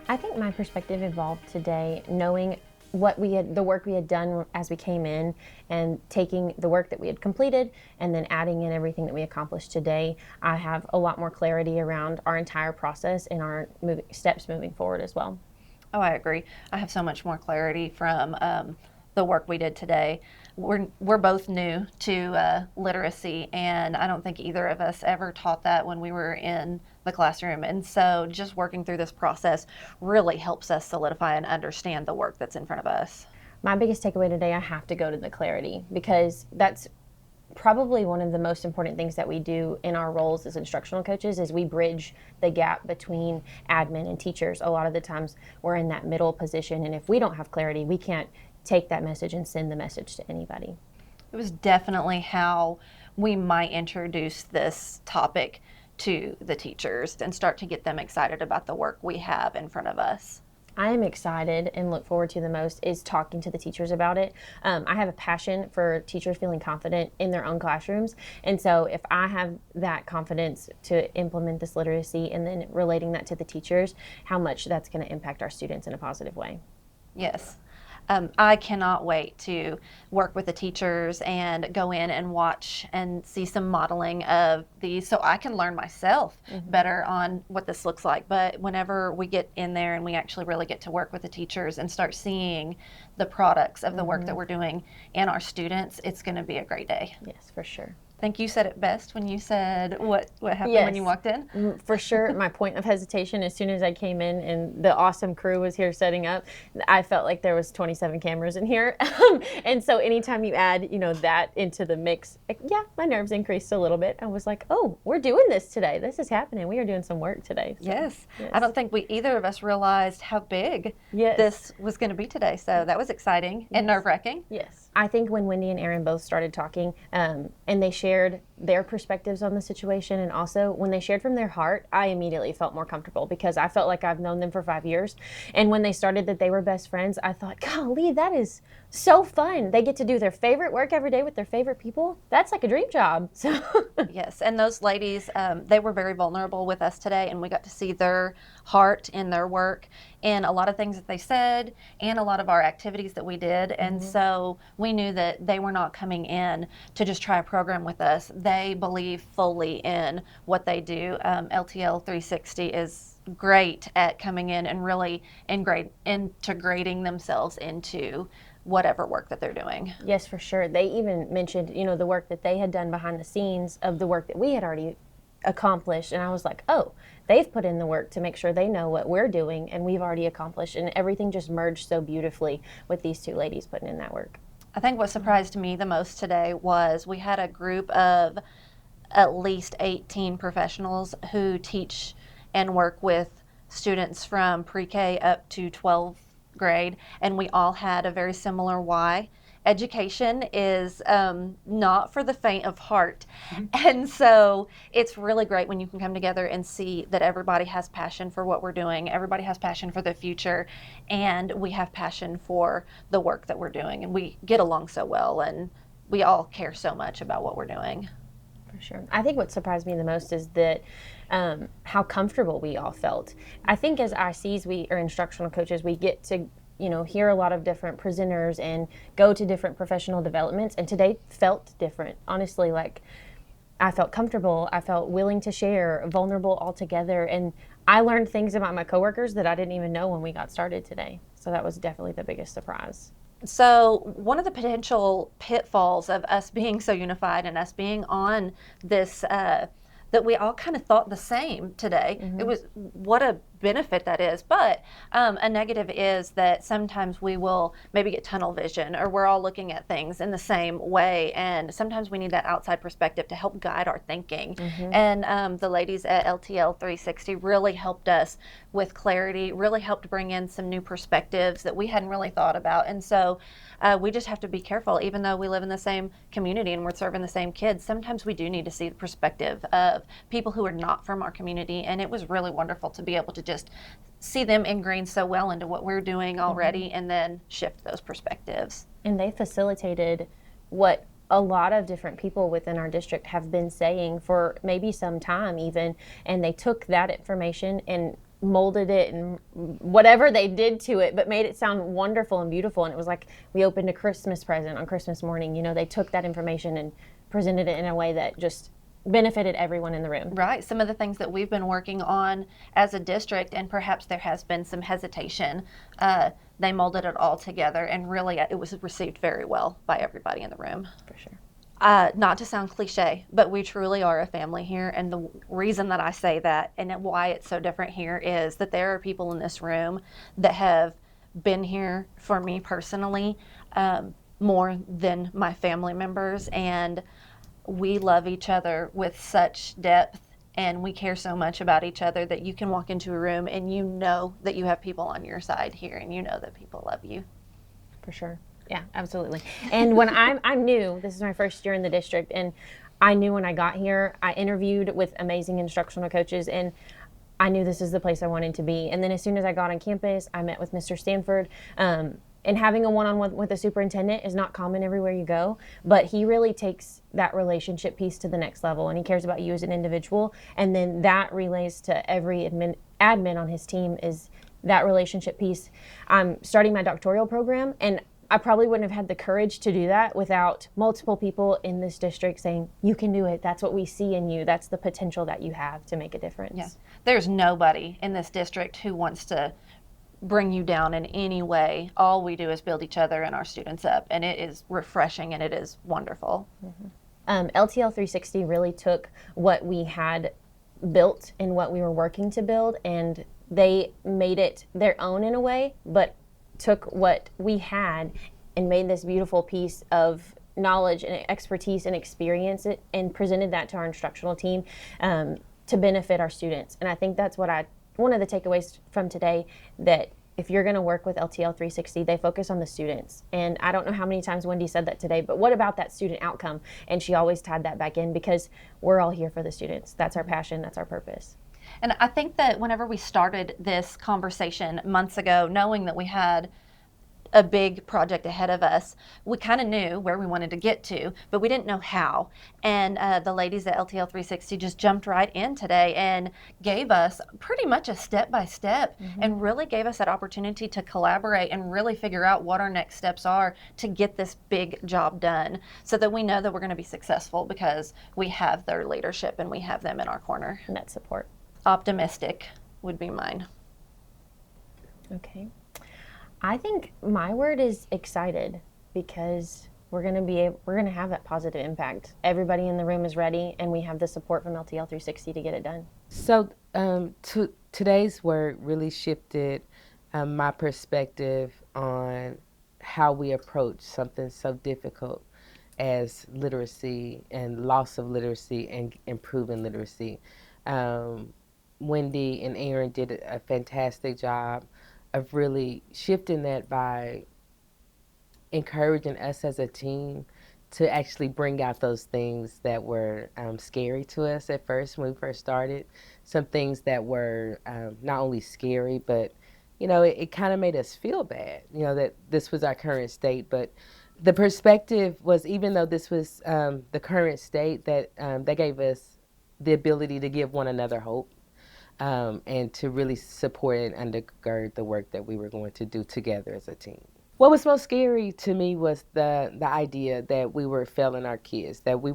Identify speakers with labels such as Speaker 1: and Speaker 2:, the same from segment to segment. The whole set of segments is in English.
Speaker 1: I think my perspective evolved today, knowing the work we had done as we came in, and taking the work that we had completed and then adding in everything that we accomplished today. I have a lot more clarity around our entire process and our steps moving forward as well.
Speaker 2: Oh, I agree. I have so much more clarity from the work we did today. We're both new to literacy, and I don't think either of us ever taught that when we were in the classroom. And so just working through this process really helps us solidify and understand the work that's in front of us.
Speaker 1: My biggest takeaway today, I have to go to the clarity, because that's probably one of the most important things that we do in our roles as instructional coaches is we bridge the gap between admin and teachers. A lot of the times we're in that middle position, and if we don't have clarity, we can't take that message and send the message to anybody.
Speaker 2: It was definitely how we might introduce this topic to the teachers and start to get them excited about the work we have in front of us.
Speaker 1: I am excited and look forward to the most is talking to the teachers about it. I have a passion for teachers feeling confident in their own classrooms. And so if I have that confidence to implement this literacy and then relating that to the teachers, how much that's going to impact our students in a positive way.
Speaker 2: Yes. I cannot wait to work with the teachers and go in and watch and see some modeling of these so I can learn myself better on what this looks like. But whenever we get in there and we actually really get to work with the teachers and start seeing the products of the work that we're doing and our students, it's going to be a great day.
Speaker 1: Yes, for sure.
Speaker 2: I think you said it best when you said what happened when you walked in.
Speaker 1: For sure, my point of hesitation as soon as I came in and the awesome crew was here setting up, I felt like there was 27 cameras in here. And so anytime you add, that into the mix, my nerves increased a little bit. I was like, oh, we're doing this today. This is happening. We are doing some work today. So,
Speaker 2: yes. I don't think either of us realized how big this was going to be today. So that was exciting and nerve-wracking.
Speaker 1: Yes. I think when Wendy and Aaron both started talking and they shared their perspectives on the situation, and also when they shared from their heart, I immediately felt more comfortable because I felt like I've known them for 5 years. And when they started that they were best friends, I thought, golly, that is so fun. They get to do their favorite work every day with their favorite people. That's like a dream job. So
Speaker 2: yes, and those ladies, they were very vulnerable with us today, and we got to see their heart in their work and a lot of things that they said and a lot of our activities that we did. And so we knew that they were not coming in to just try a program with us. They believe fully in what they do. LTL 360 is great at coming in and really integrating themselves into whatever work that they're doing.
Speaker 1: Yes, for sure. They even mentioned, the work that they had done behind the scenes of the work that we had already accomplished. And I was like, oh, they've put in the work to make sure they know what we're doing and we've already accomplished. And everything just merged so beautifully with these two ladies putting in that work.
Speaker 2: I think what surprised me the most today was we had a group of at least 18 professionals who teach and work with students from pre-K up to 12th grade, and we all had a very similar why. Education is not for the faint of heart. And so it's really great when you can come together and see that everybody has passion for what we're doing, everybody has passion for the future, and we have passion for the work that we're doing, and we get along so well, and we all care so much about what we're doing.
Speaker 1: For sure. I think what surprised me the most is that how comfortable we all felt. I think as ICs, we are instructional coaches, we get to hear a lot of different presenters and go to different professional developments. And today felt different. Honestly, like I felt comfortable. I felt willing to share, vulnerable altogether. And I learned things about my coworkers that I didn't even know when we got started today. So that was definitely the biggest surprise.
Speaker 2: So one of the potential pitfalls of us being so unified and us being on this, that we all kind of thought the same today. It was what a benefit that is. But a negative is that sometimes we will maybe get tunnel vision, or we're all looking at things in the same way. And sometimes we need that outside perspective to help guide our thinking. And the ladies at LTL 360 really helped us with clarity, really helped bring in some new perspectives that we hadn't really thought about. And so we just have to be careful. Even though we live in the same community and we're serving the same kids, sometimes we do need to see the perspective of people who are not from our community. And it was really wonderful to be able to just see them ingrained so well into what we're doing already and then shift those perspectives.
Speaker 1: And they facilitated what a lot of different people within our district have been saying for maybe some time even, and they took that information and molded it and whatever they did to it, but made it sound wonderful and beautiful. And it was like we opened a Christmas present on Christmas morning. You know, they took that information and presented it in a way that just benefited everyone in the room.
Speaker 2: Right. Some of the things that we've been working on as a district, and perhaps there has been some hesitation, they molded it all together, and really it was received very well by everybody in the room.
Speaker 1: For sure.
Speaker 2: Not to sound cliche, but we truly are a family here. And the reason that I say that and why it's so different here is that there are people in this room that have been here for me personally more than my family members. And we love each other with such depth, and we care so much about each other that you can walk into a room and you know that you have people on your side here, and you know that people love you.
Speaker 1: For sure. Yeah, absolutely. And when I'm new, this is my first year in the district, and I knew when I got here, I interviewed with amazing instructional coaches, and I knew this is the place I wanted to be. And then as soon as I got on campus, I met with Mr. Stanford. And having a one-on-one with a superintendent is not common everywhere you go, but he really takes that relationship piece to the next level, and he cares about you as an individual. And then that relays to every admin on his team is that relationship piece. I'm starting my doctoral program, and I probably wouldn't have had the courage to do that without multiple people in this district saying, you can do it. That's what we see in you. That's the potential that you have to make a difference.
Speaker 2: Yeah. There's nobody in this district who wants to bring you down in any way. All we do is build each other and our students up, and it is refreshing and it is wonderful.
Speaker 1: Mm-hmm. LTL 360 really took what we had built and what we were working to build, and they made it their own in a way, but took what we had and made this beautiful piece of knowledge and expertise and experience and presented that to our instructional team to benefit our students. And I think that's what one of the takeaways from today, that if you're going to work with LTL 360, they focus on the students. And I don't know how many times Wendy said that today, but what about that student outcome? And she always tied that back in, because we're all here for the students. That's our passion. That's our purpose.
Speaker 2: And I think that whenever we started this conversation months ago, knowing that we had a big project ahead of us, we kind of knew where we wanted to get to, but we didn't know how. And the ladies at LTL 360 just jumped right in today and gave us pretty much a step-by-step, and really gave us that opportunity to collaborate and really figure out what our next steps are to get this big job done, so that we know that we're going to be successful because we have their leadership and we have them in our corner.
Speaker 1: And that support.
Speaker 2: Optimistic would be mine.
Speaker 1: Okay. I think my word is excited, because we're going to have that positive impact. Everybody in the room is ready, and we have the support from LTL 360 to get it done.
Speaker 3: So today's word really shifted my perspective on how we approach something so difficult as literacy and loss of literacy and improving literacy. Wendy and Aaron did a fantastic job of really shifting that by encouraging us as a team to actually bring out those things that were scary to us at first when we first started. Some things that were not only scary, but it kind of made us feel bad, that this was our current state. But the perspective was, even though this was the current state, that they gave us the ability to give one another hope. And to really support and undergird the work that we were going to do together as a team. What was most scary to me was the idea that we were failing our kids, that we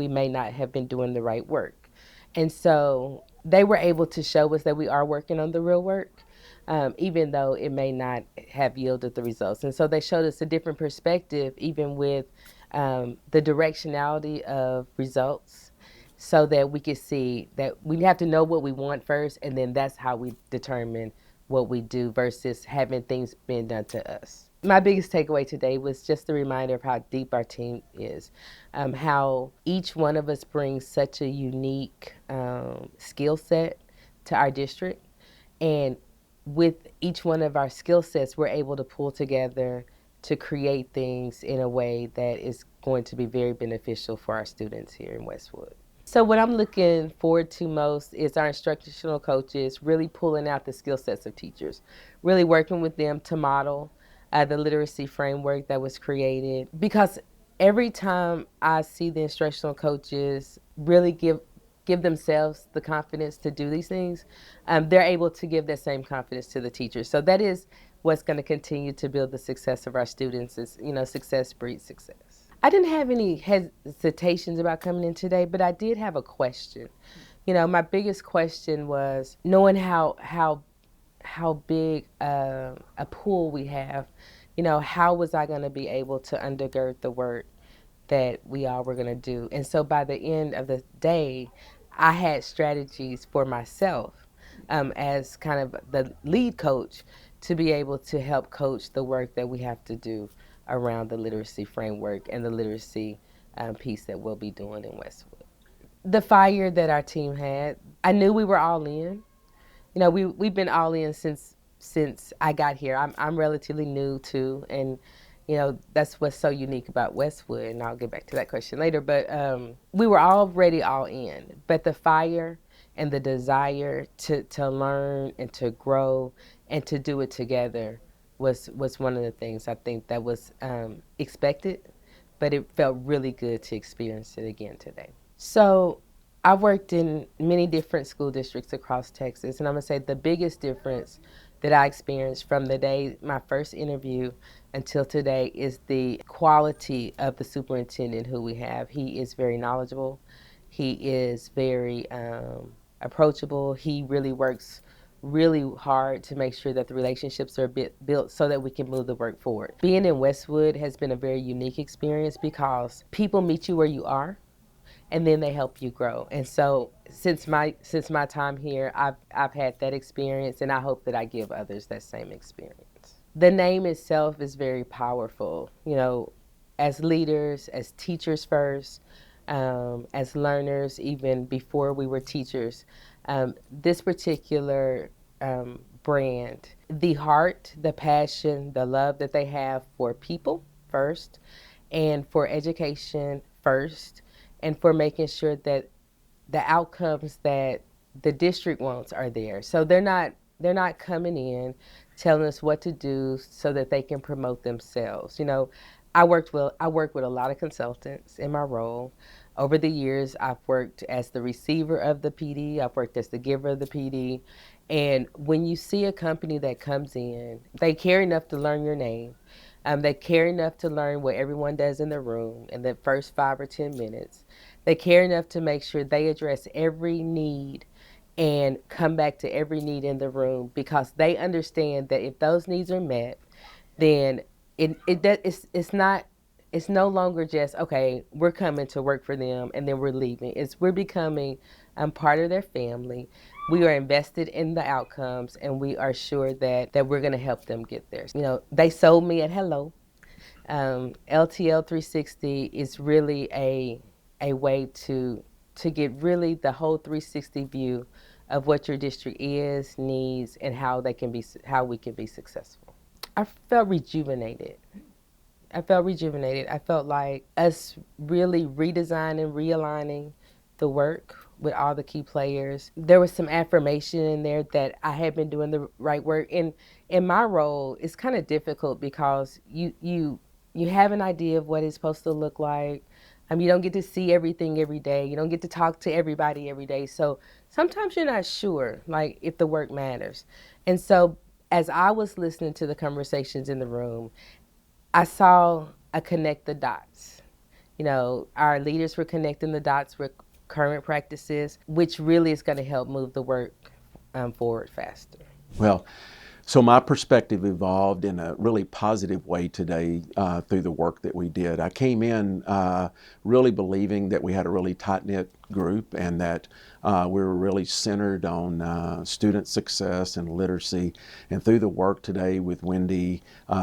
Speaker 3: may not have been doing the right work. And so they were able to show us that we are working on the real work, even though it may not have yielded the results. And so they showed us a different perspective, even with the directionality of results, so that we could see that we have to know what we want first, and then that's how we determine what we do versus having things being done to us. My biggest takeaway today was just a reminder of how deep our team is, how each one of us brings such a unique skill set to our district. And with each one of our skill sets, we're able to pull together to create things in a way that is going to be very beneficial for our students here in Westwood. So what I'm looking forward to most is our instructional coaches really pulling out the skill sets of teachers, really working with them to model the literacy framework that was created. Because every time I see the instructional coaches really give give themselves the confidence to do these things, they're able to give that same confidence to the teachers. So that is what's going to continue to build the success of our students. Is, success breeds success. I didn't have any hesitations about coming in today, but I did have a question. My biggest question was knowing how big a pool we have. How was I going to be able to undergird the work that we all were going to do? And so by the end of the day, I had strategies for myself as kind of the lead coach to be able to help coach the work that we have to do around the literacy framework and the literacy piece that we'll be doing in Westwood. The fire that our team had, I knew we were all in. We've been all in since I got here. I'm relatively new too, and that's what's so unique about Westwood, and I'll get back to that question later. But we were already all in, but the fire and the desire to learn and to grow and to do it together was one of the things I think that was expected, but it felt really good to experience it again today. So I've worked in many different school districts across Texas, and I'm going to say the biggest difference that I experienced from the day my first interview until today is the quality of the superintendent who we have. He is very knowledgeable. He is very approachable. He really works really hard to make sure that the relationships are built so that we can move the work forward. Being in Westwood has been a very unique experience because people meet you where you are, and then they help you grow. And so since my time here, I've had that experience, and I hope that I give others that same experience. The name itself is very powerful. As leaders, as teachers first, as learners, even before we were teachers, this particular brand, the heart, the passion, the love that they have for people first, and for education first, and for making sure that the outcomes that the district wants are there. So they're not coming in telling us what to do so that they can promote themselves. I work with a lot of consultants in my role. Over the years, I've worked as the receiver of the PD. I've worked as the giver of the PD. And when you see a company that comes in, they care enough to learn your name. They care enough to learn what everyone does in the room in the first 5 or 10 minutes. They care enough to make sure they address every need and come back to every need in the room, because they understand that if those needs are met, then it's no longer just, okay, we're coming to work for them and then we're leaving. We're becoming part of their family. We are invested in the outcomes, and we are sure that we're going to help them get there. They sold me at hello. LTL 360 is really a way to get really the whole 360 view of what your district is, needs, and how we can be successful. I felt rejuvenated. I felt like us really redesigning, realigning the work with all the key players. There was some affirmation in there that I had been doing the right work. And in my role, it's kind of difficult because you have an idea of what it's supposed to look like. You don't get to see everything every day. You don't get to talk to everybody every day. So sometimes you're not sure, like, if the work matters. And so as I was listening to the conversations in the room, I saw a connect the dots. Our leaders were connecting the dots with current practices, which really is going to help move the work forward faster.
Speaker 4: Well, so my perspective evolved in a really positive way today through the work that we did. I came in really believing that we had a really tight-knit group, and that we were really centered on student success and literacy. And through the work today with Wendy,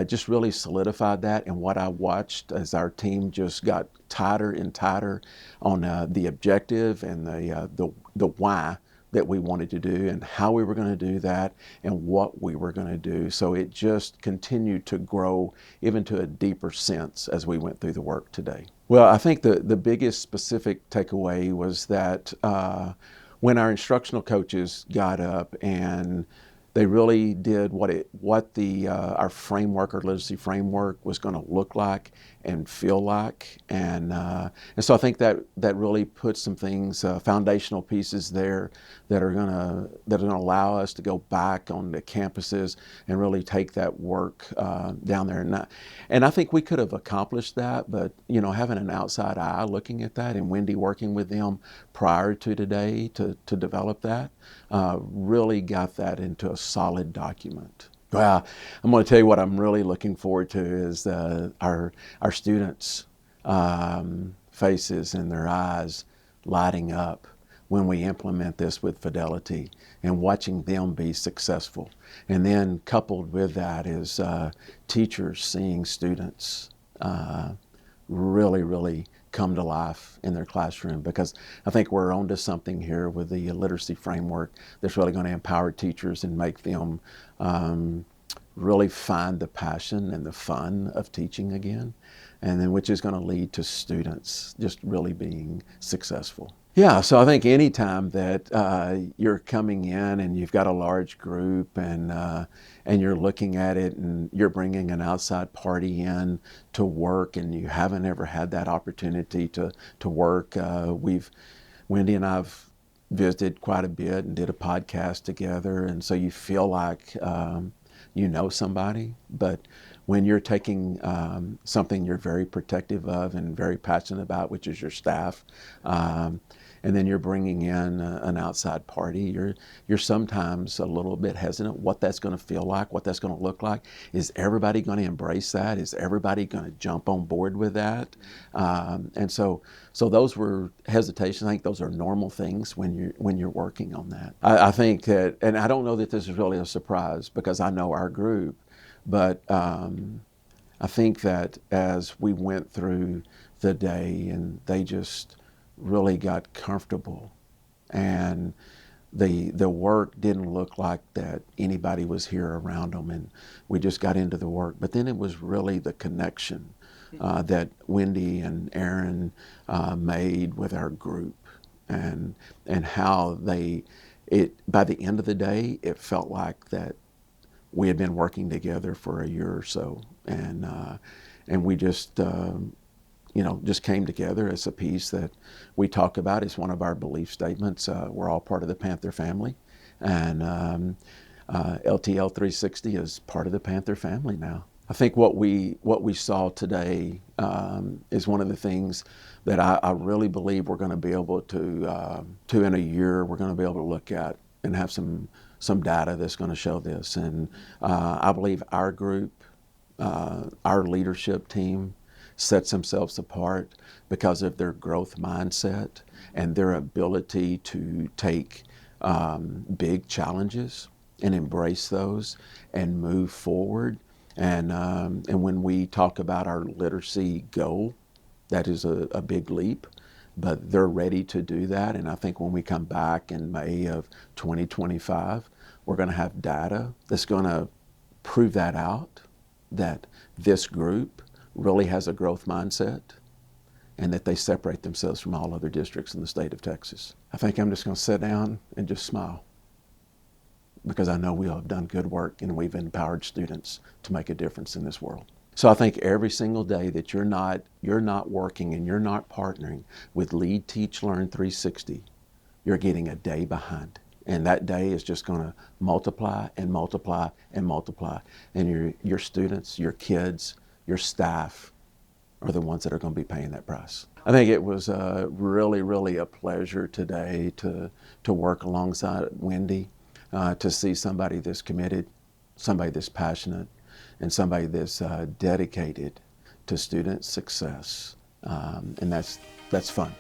Speaker 4: just really solidified that. And what I watched as our team just got tighter and tighter on the objective and the why that we wanted to do, and how we were going to do that, and what we were going to do. So it just continued to grow even to a deeper sense as we went through the work today. Well, I think the biggest specific takeaway was that when our instructional coaches got up and they really did what our framework, our literacy framework, was going to look like, and feel like. And so I think that really puts some things, foundational pieces there that are gonna allow us to go back on the campuses and really take that work down there. And I think we could have accomplished that, but having an outside eye looking at that, and Wendy working with them prior to today to develop that, really got that into a solid document. Well, I'm going to tell you what I'm really looking forward to is our students' faces and their eyes lighting up when we implement this with fidelity and watching them be successful. And then coupled with that is teachers seeing students really come to life in their classroom, because I think we're onto something here with the literacy framework that's really going to empower teachers and make them really find the passion and the fun of teaching again, and then which is going to lead to students just really being successful. Yeah, so I think anytime that you're coming in and you've got a large group and you're looking at it and you're bringing an outside party in to work and you haven't ever had that opportunity to work, Wendy and I've visited quite a bit and did a podcast together, and so you feel like you know somebody. But when you're taking something you're very protective of and very passionate about, which is your staff, and then you're bringing in an outside party, you're sometimes a little bit hesitant what that's going to feel like, what that's going to look like. Is everybody going to embrace that? Is everybody going to jump on board with that? And so those were hesitations. I think those are normal things when you're working on that. I think that, and I don't know that this is really a surprise because I know our group, but I think that as we went through the day and they just really got comfortable, and the work didn't look like that anybody was here around them, and we just got into the work. But then it was really the connection that Wendy and Aaron made with our group, and how by the end of the day, it felt like that we had been working together for a year or so, and we just just came together as a piece that we talk about. It's one of our belief statements. We're all part of the Panther family, and LTL 360 is part of the Panther family now. I think what we saw today is one of the things that I really believe we're going to be able to in a year, we're going to be able to look at and have some data that's going to show this. And I believe our group, our leadership team, sets themselves apart because of their growth mindset and their ability to take big challenges and embrace those and move forward. And when we talk about our literacy goal, that is a big leap, but they're ready to do that. And I think when we come back in May of 2025, we're going to have data that's going to prove that out, that this group really has a growth mindset and that they separate themselves from all other districts in the state of Texas. I think I'm just going to sit down and just smile, because I know we all have done good work and we've empowered students to make a difference in this world. So I think every single day that you're not working and you're not partnering with Lead, Teach, Learn 360, you're getting a day behind. And that day is just going to multiply and multiply and multiply. And your students, your kids, your staff are the ones that are going to be paying that price. I think it was really a pleasure today to work alongside Wendy, to see somebody this committed, somebody this passionate, and somebody that's dedicated to student success. And that's fun.